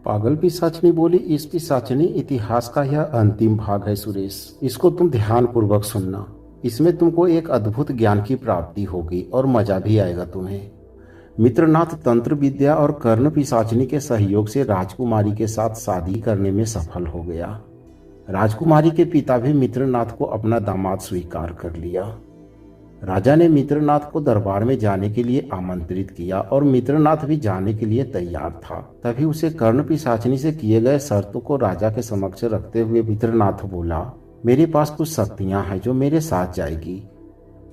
पागल पिशाचिनी बोली, इस पिशाचिनी इतिहास का यह अंतिम भाग है सुरेश। इसको तुम ध्यान पूर्वक सुनना। इसमें तुमको एक अद्भुत ज्ञान की प्राप्ति होगी और मजा भी आएगा तुम्हें। मित्रनाथ तंत्र विद्या और कर्ण पिशाचिनी के सहयोग से राजकुमारी के साथ शादी करने में सफल हो गया। राजकुमारी के पिता भी मित्रनाथ को अपना दामाद स्वीकार कर लिया। राजा ने मित्रनाथ को दरबार में जाने के लिए आमंत्रित किया और मित्रनाथ भी जाने के लिए तैयार था। तभी उसे कर्ण पिशाचिनी से किए गए शर्तों को राजा के समक्ष रखते हुए मित्रनाथ बोला, मेरे पास कुछ शक्तियां हैं जो मेरे साथ जाएगी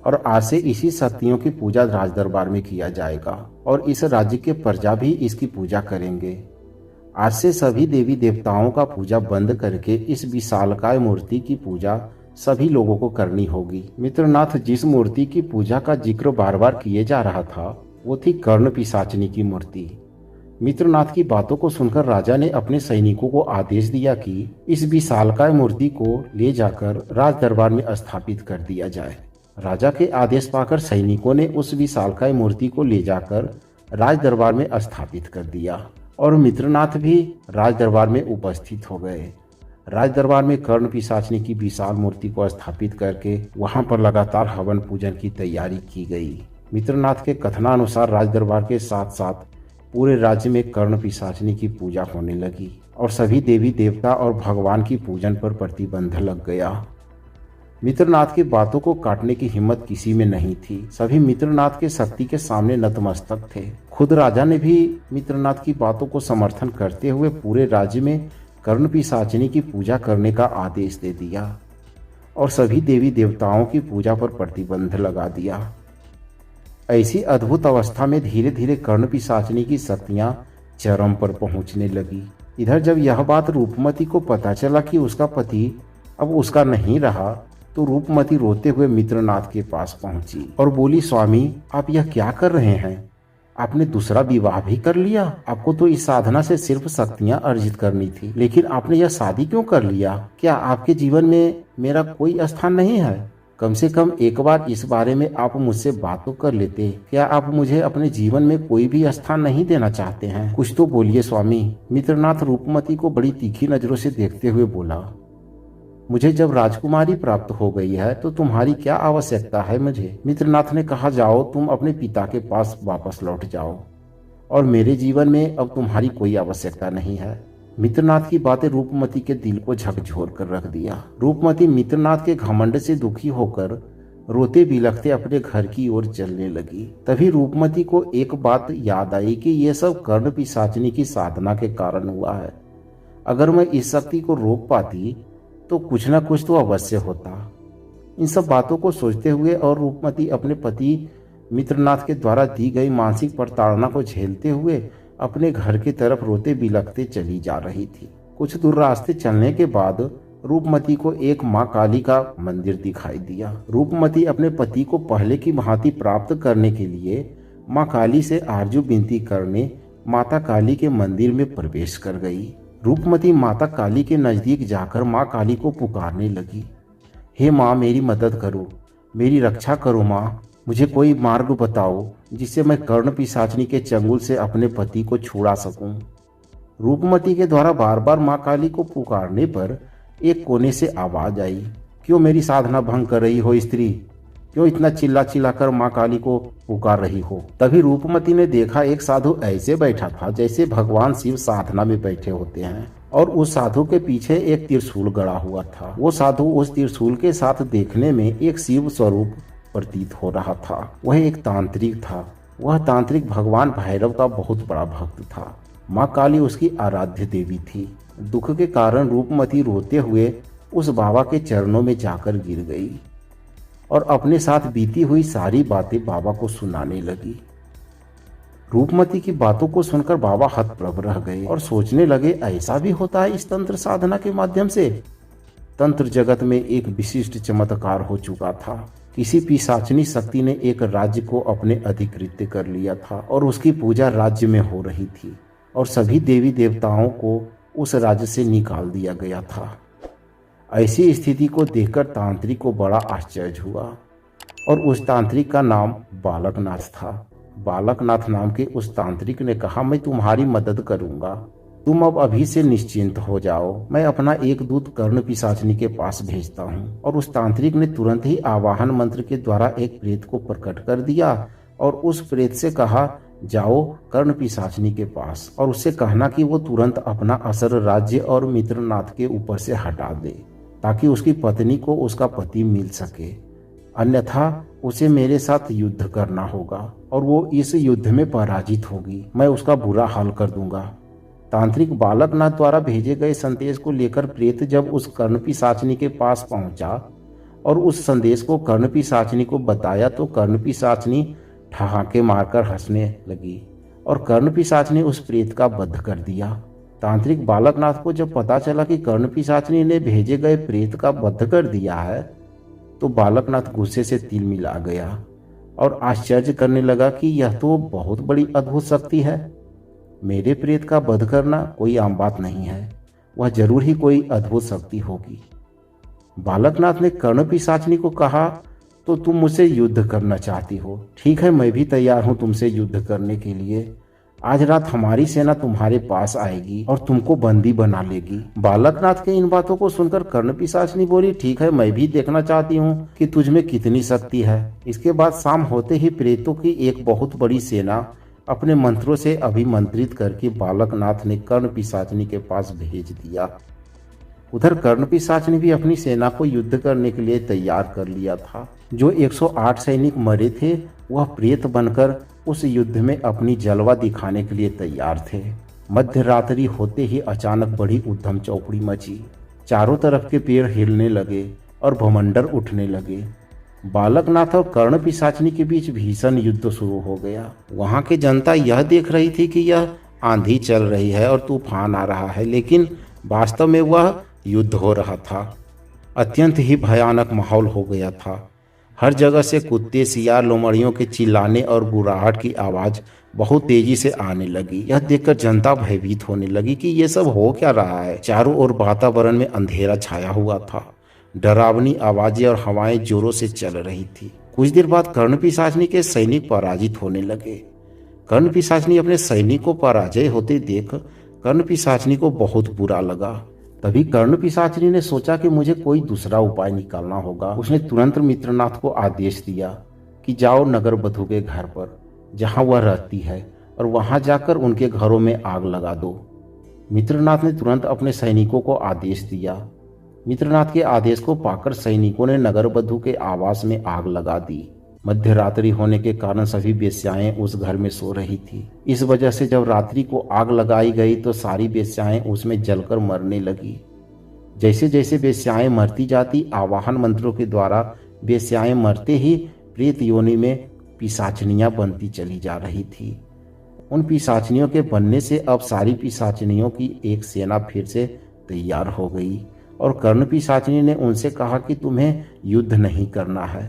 और आज से इसी शक्तियों की पूजा राज दरबार में किया जाएगा और इस राज्य के प्रजा भी इसकी पूजा करेंगे। आज से सभी देवी देवताओं का पूजा बंद करके इस विशालकाय मूर्ति की पूजा सभी लोगों को करनी होगी। मित्रनाथ, जिस मूर्ति की पूजा का जिक्र बार बार किए जा रहा था वो थी कर्ण पिशाचिनी की मूर्ति। मित्रनाथ की बातों को सुनकर राजा ने अपने सैनिकों को आदेश दिया कि इस विशालकाय मूर्ति को ले जाकर राज दरबार में स्थापित कर दिया जाए। राजा के आदेश पाकर सैनिकों ने उस विशालकाय मूर्ति को ले जाकर राज दरबार में स्थापित कर दिया और मित्रनाथ भी राज दरबार में उपस्थित हो गए। राज दरबार में कर्ण पिशाचिनी की विशाल मूर्ति को स्थापित करके वहां पर लगातार हवन पूजन की तैयारी की गई। मित्रनाथ के कथनानुसार राज दरबार के साथ साथ पूरे राज्य में कर्ण पिशाचिनी की पूजा होने लगी और सभी देवी देवता और भगवान की पूजन पर प्रतिबंध लग गया। मित्रनाथ की बातों को काटने की हिम्मत किसी में नहीं थी। सभी मित्रनाथ के शक्ति के सामने नतमस्तक थे। खुद राजा ने भी मित्रनाथ की बातों को समर्थन करते हुए पूरे राज्य में कर्ण पिशाचिनी की पूजा करने का आदेश दे दिया और सभी देवी देवताओं की पूजा पर प्रतिबंध लगा दिया। ऐसी अद्भुत अवस्था में धीरे धीरे कर्ण पिशाचिनी की शक्तियां चरम पर पहुंचने लगी। इधर जब यह बात रूपमती को पता चला कि उसका पति अब उसका नहीं रहा तो रूपमती रोते हुए मित्रनाथ के पास पहुंची और बोली, स्वामी, आप यह क्या कर रहे हैं? आपने दूसरा विवाह भी कर लिया। आपको तो इस साधना से सिर्फ शक्तियां अर्जित करनी थी, लेकिन आपने यह शादी क्यों कर लिया? क्या आपके जीवन में मेरा कोई स्थान नहीं है? कम से कम एक बार इस बारे में आप मुझसे बात तो कर लेते। क्या आप मुझे अपने जीवन में कोई भी स्थान नहीं देना चाहते हैं? कुछ तो बोलिए स्वामी। मित्रनाथ रूपमती को बड़ी तीखी नजरों से देखते हुए बोला, मुझे जब राजकुमारी प्राप्त हो गई है तो तुम्हारी क्या आवश्यकता है मुझे? मित्रनाथ ने कहा, जाओ, तुम अपने पिता के पास वापस लौट जाओ और मेरे जीवन में अब तुम्हारी कोई आवश्यकता नहीं है। मित्रनाथ की बातें रूपमती के दिल को झकझोर कर रख दिया। रूपमती मित्रनाथ के घमंड से दुखी होकर रोते बिलखते अपने घर की ओर चलने लगी। तभी रूपमती को एक बात याद आई कि यह सब कर्ण पिशाचिनी की साधना के कारण हुआ है। अगर मैं इस शक्ति को रोक पाती तो कुछ न कुछ तो अवश्य होता। इन सब बातों को सोचते हुए और रूपमती अपने पति मित्रनाथ के द्वारा दी गई मानसिक प्रताड़ना को झेलते हुए अपने घर की तरफ रोते बिलखते चली जा रही थी। कुछ दूर रास्ते चलने के बाद रूपमती को एक माँ काली का मंदिर दिखाई दिया। रूपमती अपने पति को पहले की भांति प्राप्त करने के लिए माँ काली से आरजू विनती करने माता काली के मंदिर में प्रवेश कर गई। रूपमती माता काली के नजदीक जाकर माँ काली को पुकारने लगी, हे माँ, मेरी मदद करो, मेरी रक्षा करो माँ, मुझे कोई मार्ग बताओ जिससे मैं कर्ण पिशाचिनी के चंगुल से अपने पति को छुड़ा सकूं। रूपमती के द्वारा बार बार माँ काली को पुकारने पर एक कोने से आवाज आई, क्यों मेरी साधना भंग कर रही हो स्त्री? क्यों इतना चिल्ला चिल्ला कर माँ काली को पुकार रही हो? तभी रूपमती ने देखा एक साधु ऐसे बैठा था जैसे भगवान शिव साधना में बैठे होते हैं और उस साधु के पीछे एक त्रिशूल गड़ा हुआ था। वो साधु उस त्रिशूल के साथ देखने में एक शिव स्वरूप प्रतीत हो रहा था। वह एक तांत्रिक था। वह तांत्रिक भगवान भैरव का बहुत बड़ा भक्त था। माँ काली उसकी आराध्य देवी थी। दुख के कारण रूपमती रोते हुए उस बाबा के चरणों में जाकर गिर गई और अपने साथ बीती हुई सारी बातें बाबा को सुनाने लगी। रूपमती की बातों को सुनकर बाबा हतप्रभ रह गए और सोचने लगे, ऐसा भी होता है इस तंत्र साधना के माध्यम से? तंत्र जगत में एक विशिष्ट चमत्कार हो चुका था। किसी पिशाचिनी शक्ति ने एक राज्य को अपने अधिकृत कर लिया था और उसकी पूजा राज्य में हो रही थी और सभी देवी देवताओं को उस राज्य से निकाल दिया गया था। ऐसी स्थिति को देखकर तांत्रिक को बड़ा आश्चर्य हुआ और उस तांत्रिक का नाम बालकनाथ था। बालकनाथ नाम के उस तांत्रिक ने कहा, मैं तुम्हारी मदद करूंगा। तुम अब अभी से निश्चिंत हो जाओ। मैं अपना एक दूत कर्ण पिशाचिनी के पास भेजता हूँ। और उस तांत्रिक ने तुरंत ही आवाहन मंत्र के द्वारा एक प्रेत को प्रकट कर दिया और उस प्रेत से कहा, जाओ कर्ण पिशाचिनी के पास और उससे कहना कि वो तुरंत अपना असर राज्य और मित्रनाथ के ऊपर से हटा दे, ताकि उसकी पत्नी को उसका पति मिल सके। अन्यथा उसे मेरे साथ युद्ध करना होगा और वो इस युद्ध में पराजित होगी। मैं उसका बुरा हाल कर दूंगा। तांत्रिक बालकनाथ द्वारा भेजे गए संदेश को लेकर प्रेत जब उस कर्ण पिशाचिनी के पास पहुंचा और उस संदेश को कर्ण पिशाचिनी को बताया तो कर्ण पिशाचिनी ठहाके मारकर हंसने लगी और कर्ण पिशाचिनी उस प्रेत का वध कर दिया। तांत्रिक बालकनाथ को जब पता चला कि कर्ण पिशाचिनी ने भेजे गए प्रेत का वध कर दिया है तो बालकनाथ गुस्से से तिल मिला गया और आश्चर्य करने लगा कि यह तो बहुत बड़ी अद्भुत शक्ति है। मेरे प्रेत का वध करना कोई आम बात नहीं है, वह जरूर ही कोई अद्भुत शक्ति होगी। बालकनाथ ने कर्ण पिशाचिनी को कहा, तो तुम मुझसे युद्ध करना चाहती हो? ठीक है, मैं भी तैयार हूं तुमसे युद्ध करने के लिए। आज रात हमारी सेना तुम्हारे पास आएगी और तुमको बंदी बना लेगी। बालकनाथ के इन बातों को सुनकर कर्ण पिशाचिनी बोली, ठीक है, मैं भी देखना चाहती हूँ कि तुझ में कितनी शक्ति है। इसके बाद शाम होते ही प्रेतों की एक बहुत बड़ी सेना अपने मंत्रों से अभिमंत्रित करके बालकनाथ ने कर्ण पिशाचिनी के पास भेज दिया। उधर कर्ण पिशाचिनी भी अपनी सेना को युद्ध करने के लिए तैयार कर लिया था। जो 108 सैनिक मरे थे वह प्रेत बनकर उस युद्ध में अपनी जलवा दिखाने के लिए तैयार थे। मध्य रात्रि होते ही अचानक बड़ी उद्यम चौकड़ी मची। चारों तरफ के पेड़ हिलने लगे और भमंडर उठने लगे। बालकनाथ और कर्ण पिशाचिनी के बीच भीषण युद्ध शुरू हो गया। वहां की जनता यह देख रही थी कि यह आंधी चल रही है और तूफान आ रहा है, लेकिन वास्तव में वह युद्ध हो रहा था। अत्यंत ही भयानक माहौल हो गया था। हर जगह से कुत्ते, सियार, लोमड़ियों के चिल्लाने और गुर्राहट की आवाज बहुत तेजी से आने लगी। यह देखकर जनता भयभीत होने लगी कि ये सब हो क्या रहा है। चारों ओर वातावरण में अंधेरा छाया हुआ था। डरावनी आवाजें और हवाएं जोरों से चल रही थी। कुछ देर बाद कर्ण पिशाचिनी के सैनिक पराजित होने लगे। कर्ण पिशाचिनी अपने सैनिक को पराजय होते देख कर्ण पिशाचिनी को बहुत बुरा लगा। तभी कर्ण पिशाचिनी ने सोचा कि मुझे कोई दूसरा उपाय निकालना होगा। उसने तुरंत मित्रनाथ को आदेश दिया कि जाओ नगर बधू के घर पर जहां वह रहती है और वहां जाकर उनके घरों में आग लगा दो। मित्रनाथ ने तुरंत अपने सैनिकों को आदेश दिया। मित्रनाथ के आदेश को पाकर सैनिकों ने नगर बधू के आवास में आग लगा दी। मध्य रात्रि होने के कारण सभी वेश्याएं उस घर में सो रही थी। इस वजह से जब रात्रि को आग लगाई गई तो सारी वेश्याएं उसमें जलकर मरने लगी। जैसे जैसे वेश्याएं मरती जाती, आवाहन मंत्रों के द्वारा वेश्याएं मरते ही प्रेत योनि में पिशाचिनियां बनती चली जा रही थी। उन पिशाचिनियों के बनने से अब सारी पिशाचिनियों की एक सेना फिर से तैयार हो गई और कर्ण पिशाचिनी ने उनसे कहा कि तुम्हें युद्ध नहीं करना है,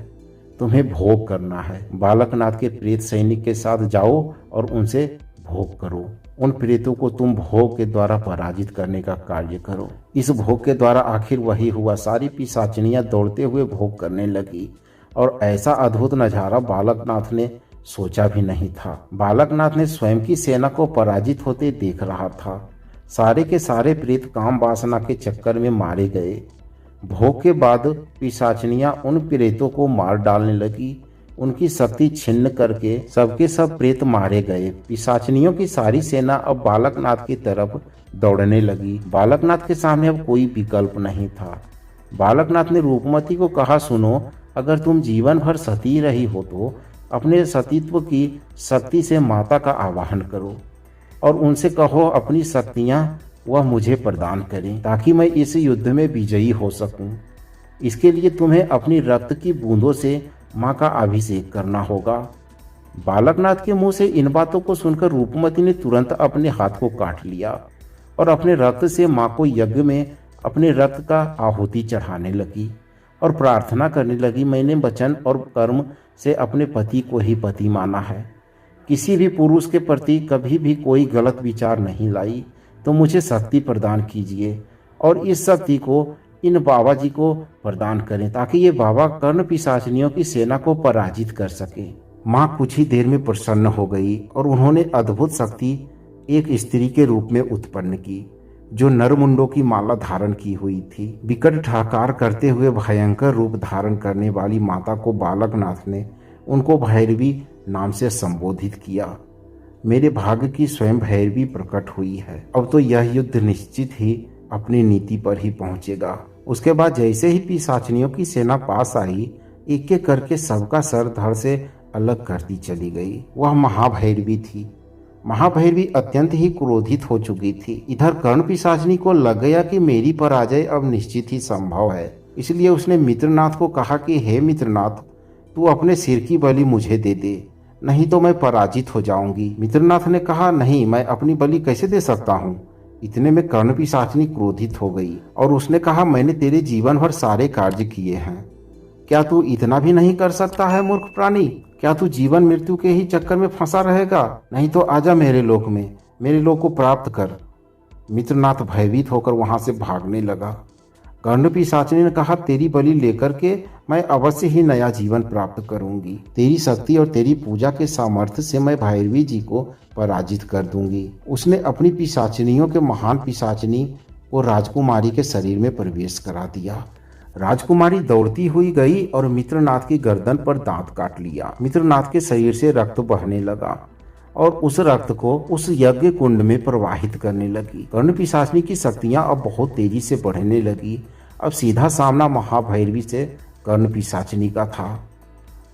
तुम्हें भोग करना है। बालकनाथ के प्रेत सैनिक के साथ जाओ और उनसे भोग करो। उन प्रेतों को तुम भोग के द्वारा पराजित करने का कार्य करो। इस भोग के द्वारा आखिर वही हुआ। सारी पिशाचिनियां दौड़ते हुए भोग करने लगी और ऐसा अद्भुत नजारा बालकनाथ ने सोचा भी नहीं था। बालकनाथ ने स्वयं की सेना को पराजित होते देख रहा था। सारे के सारे प्रेत काम वासना के चक्कर में मारे गए। भोग के बाद पिशाचिनियां उन प्रेतों को मार डालने लगी। उनकी शक्ति छिन्न करके सबके सब प्रेत मारे गए। पिशाचिनियों की सारी सेना अब बालकनाथ की तरफ दौड़ने लगी। बालकनाथ के सामने अब कोई विकल्प नहीं था। बालकनाथ ने रूपमती को कहा, सुनो, अगर तुम जीवन भर सती रही हो तो अपने सतीत्व की शक्ति से माता का आवाहन करो और उनसे कहो अपनी शक्तियां वह मुझे प्रदान करें ताकि मैं इस युद्ध में विजयी हो सकूं। इसके लिए तुम्हें अपनी रक्त की बूंदों से मां का अभिषेक करना होगा। बालकनाथ के मुंह से इन बातों को सुनकर रूपमती ने तुरंत अपने हाथ को काट लिया और अपने रक्त से मां को यज्ञ में अपने रक्त का आहुति चढ़ाने लगी और प्रार्थना करने लगी, मैंने वचन और कर्म से अपने पति को ही पति माना है। किसी भी पुरुष के प्रति कभी भी कोई गलत विचार नहीं लाई, तो मुझे शक्ति प्रदान कीजिए और इस शक्ति को इन बाबा जी को प्रदान करें ताकि ये बाबा कर्ण पिशाचिनियों की सेना को पराजित कर सके। माँ कुछ ही देर में प्रसन्न हो गई और उन्होंने अद्भुत शक्ति एक स्त्री के रूप में उत्पन्न की, जो नरमुंडों की माला धारण की हुई थी। विकट ठाकार करते हुए भयंकर रूप धारण करने वाली माता को बालकनाथ ने उनको भैरवी नाम से संबोधित किया। मेरे भाग्य की स्वयं भैरवी प्रकट हुई है। अब तो यह युद्ध निश्चित ही अपनी नीति पर ही पहुंचेगा। उसके बाद जैसे ही पिशाचिनियों की सेना पास आई, एक एक करके सबका सर धड़ से अलग करती चली गई। वह महाभैरवी थी। महाभैरवी अत्यंत ही क्रोधित हो चुकी थी। इधर कर्ण पिशाचिनी को लग गया कि मेरी पराजय अब निश्चित ही संभव है। इसलिए उसने मित्रनाथ को कहा कि हे मित्रनाथ, तू अपने सिर की बलि मुझे दे दे, नहीं तो मैं पराजित हो जाऊंगी। मित्रनाथ ने कहा, नहीं, मैं अपनी बलि कैसे दे सकता हूँ। इतने में कर्ण पिशाचिनी क्रोधित हो गई और उसने कहा, मैंने तेरे जीवन भर सारे कार्य किए हैं, क्या तू इतना भी नहीं कर सकता है मूर्ख प्राणी? क्या तू जीवन मृत्यु के ही चक्कर में फंसा रहेगा? नहीं तो आजा मेरे लोक में, मेरे लोक को प्राप्त कर। मित्रनाथ भयभीत होकर वहां से भागने लगा। कर्ण पिशाचिनी ने कहा, तेरी बलि लेकर के मैं अवश्य ही नया जीवन प्राप्त करूंगी। तेरी शक्ति और तेरी पूजा के सामर्थ्य से मैं भैरवी जी को पराजित कर दूंगी। उसने अपनी पिशाचिनियों के महान पिशाचिनी को राजकुमारी के शरीर में प्रवेश करा दिया। राजकुमारी दौड़ती हुई गई और मित्रनाथ की गर्दन पर दांत काट लिया। मित्रनाथ के शरीर से रक्त बहने लगा और उस रक्त को उस यज्ञ कुंड में प्रवाहित करने लगी। कर्ण पिशाचिनी की शक्तियां अब बहुत तेजी से बढ़ने लगी। अब सीधा सामना महाभैरवी से कर्ण पिशाचिनी का था।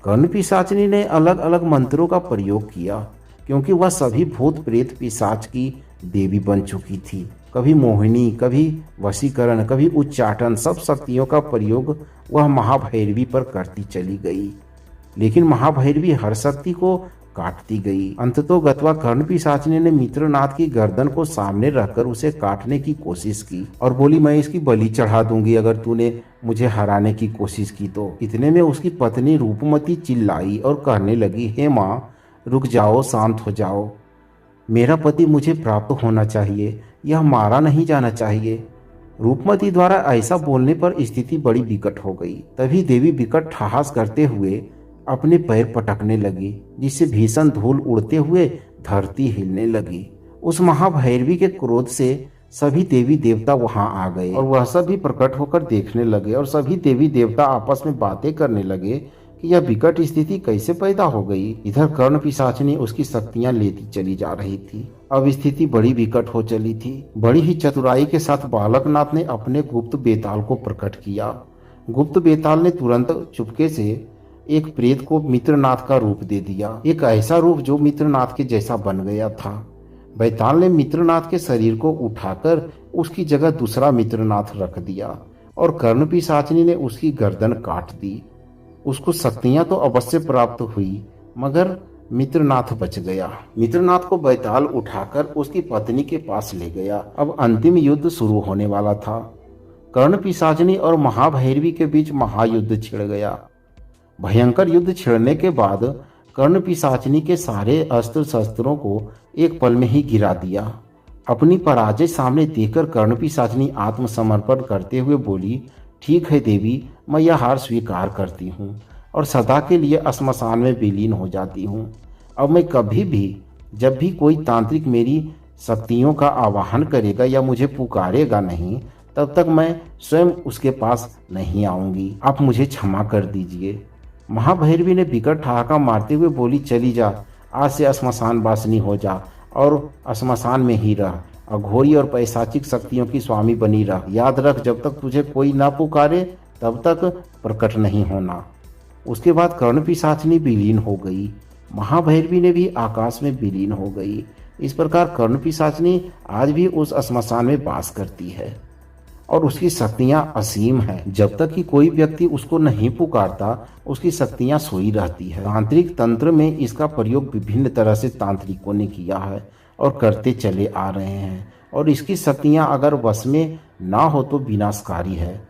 कर्ण पिशाचिनी ने अलग अलग मंत्रों का प्रयोग किया, क्योंकि वह सभी भूत प्रेत पिशाच की देवी बन चुकी थी। कभी मोहिनी, कभी वशीकरण, कभी उच्चाटन, सब शक्तियों का प्रयोग वह महाभैरवी पर करती चली गई। लेकिन महाभैरवी हर शक्ति को काटती गई। अंततोगत्वा कर्ण पिशाचिनी ने मित्रनाथ की गर्दन को सामने रखकर उसे काटने की कोशिश की और बोली, मैं इसकी बलि चढ़ा दूंगी अगर तूने मुझे हराने की कोशिश की तो। इतने में उसकी पत्नी रूपमती चिल्लाई और कहने लगी, हे माँ, रुक जाओ, शांत हो जाओ। मेरा पति मुझे प्राप्त होना चाहिए, यह मारा नहीं जाना चाहिए। रूपमती द्वारा ऐसा बोलने पर स्थिति बड़ी विकट हो गई। तभी देवी विकट ठहास करते हुए अपने पैर पटकने लगी, जिससे भीषण धूल उड़ते हुए धरती हिलने लगी। उस महाभैरवी के क्रोध से सभी देवी देवता वहां आ गए और वह सभी प्रकट होकर देखने लगे और सभी देवी देवता आपस में बातें करने लगे कि यह विकट स्थिति कैसे पैदा हो गई। इधर कर्ण पिशाचिनी उसकी शक्तियां लेती चली जा रही थी। अब स्थिति बड़ी विकट हो चली थी। बड़ी ही चतुराई के साथ बालकनाथ ने अपने गुप्त बेताल को प्रकट किया। गुप्त बेताल ने तुरंत चुपके से एक प्रेत को मित्रनाथ का रूप दे दिया, एक ऐसा रूप जो मित्रनाथ के जैसा बन गया था। बेताल ने मित्रनाथ के शरीर को उठाकर उसकी जगह दूसरा मित्रनाथ रख दिया और कर्ण पिशाचिनी ने उसकी गर्दन काट दी। उसको शक्तियां तो अवश्य प्राप्त हुई, मगर मित्रनाथ बच गया। मित्रनाथ को बैताल उठाकर उसकी पत्नी के पास ले गया। अब अंतिम युद्ध शुरू होने वाला था। कर्ण पिशाचिनी और महाभैरवी के बीच महायुद्ध छिड़ गया। भयंकर युद्ध छिड़ने के बाद कर्ण पिशाचिनी के सारे अस्त्र शस्त्रों को एक पल में ही गिरा दिया। अपनी पराजय सामने देखकर कर्ण पिशाचिनी आत्मसमर्पण करते हुए बोली, ठीक है देवी, मैं यह हार स्वीकार करती हूँ और सदा के लिए श्मशान में विलीन हो जाती हूँ। अब मैं कभी भी, जब भी कोई तांत्रिक मेरी शक्तियों का आवाहन करेगा या मुझे पुकारेगा नहीं, तब तक मैं स्वयं उसके पास नहीं आऊंगी। आप मुझे क्षमा कर दीजिए। महाभैरवी ने विकट ठहाका मारते हुए बोली, चली जा, आज से श्मशान वासिनी हो जा और श्मशान में ही रह, अघोरी और पैशाचिक शक्तियों की स्वामी बनी रह। याद रख, जब तक तुझे कोई ना पुकारे तब तक प्रकट नहीं होना। उसके बाद कर्ण पिशाचिनी विलीन हो गई। महाभैरवी ने भी आकाश में विलीन हो गई। इस प्रकार कर्ण पिशाचिनी आज भी उस श्मशान में वास करती है और उसकी शक्तियां असीम हैं। जब तक कि कोई व्यक्ति उसको नहीं पुकारता, उसकी शक्तियां सोई रहती है। तांत्रिक तंत्र में इसका प्रयोग विभिन्न तरह से तांत्रिकों ने किया है और करते चले आ रहे हैं और इसकी शक्तियां अगर वश में ना हो तो विनाशकारी है,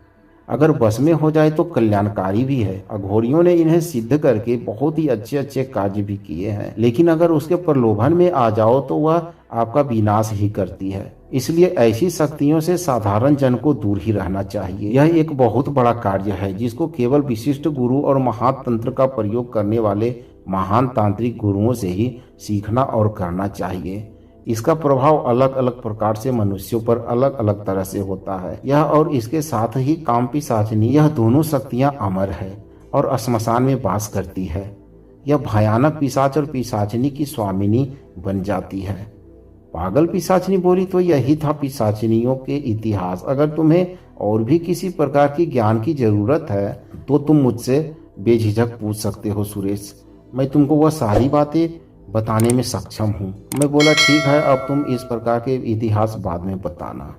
अगर वश में हो जाए तो कल्याणकारी भी है। अघोरियों ने इन्हें सिद्ध करके बहुत ही अच्छे अच्छे कार्य भी किए हैं, लेकिन अगर उसके प्रलोभन में आ जाओ तो वह आपका विनाश ही करती है। इसलिए ऐसी शक्तियों से साधारण जन को दूर ही रहना चाहिए। यह एक बहुत बड़ा कार्य है जिसको केवल विशिष्ट गुरु और महातंत्र का प्रयोग करने वाले महान तांत्रिक गुरुओं से ही सीखना और करना चाहिए। इसका प्रभाव अलग अलग प्रकार से मनुष्यों पर अलग अलग तरह से होता है। यह और इसके साथ ही काम पिशाचिनी, यह दोनों शक्तियां अमर है और श्मशान में वास करती है। यह भयानक पिशाच और पिशाचिनी की स्वामिनी बन जाती है। पागल पिशाचिनी बोली, तो यही था पिशाचिनियों के इतिहास। अगर तुम्हें और भी किसी प्रकार की ज्ञान की जरूरत है तो तुम मुझसे बेझिझक पूछ सकते हो सुरेश। मैं तुमको वह सारी बातें बताने में सक्षम हूँ। मैं बोला ठीक है, अब तुम इस प्रकार के इतिहास बाद में बताना।